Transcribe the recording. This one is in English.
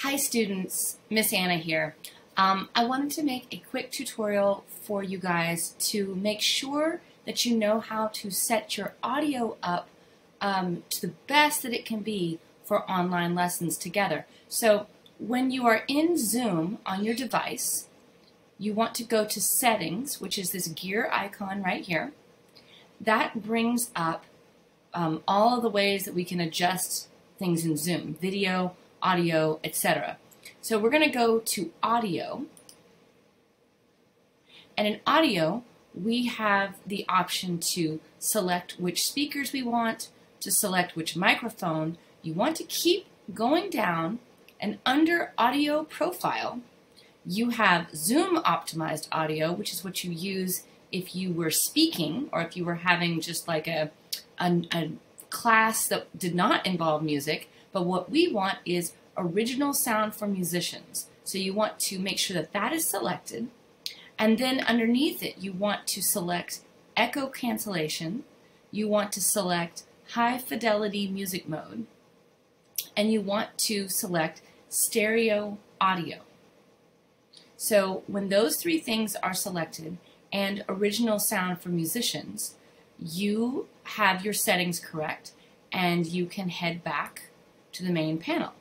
Hi students, Miss Anna here. I wanted to make a quick tutorial for you guys to make sure that you know how to set your audio up to the best that it can be for online lessons together. So when you are in Zoom on your device, you want to go to Settings, which is this gear icon right here. That brings up all of the ways that we can adjust things in Zoom: video, audio, etc. So we're going to go to Audio, and in Audio we have the option to select which speakers we want, to select which microphone. You want to keep going down, and under Audio Profile you have Zoom optimized audio, which is what you use if you were speaking or if you were having just like a class that did not involve music. But what we want is original sound for musicians. So you want to make sure that that is selected. And then underneath it, you want to select echo cancellation. You want to select high fidelity music mode. And you want to select stereo audio. So when those three things are selected and original sound for musicians, you have your settings correct and you can head back to the main panel.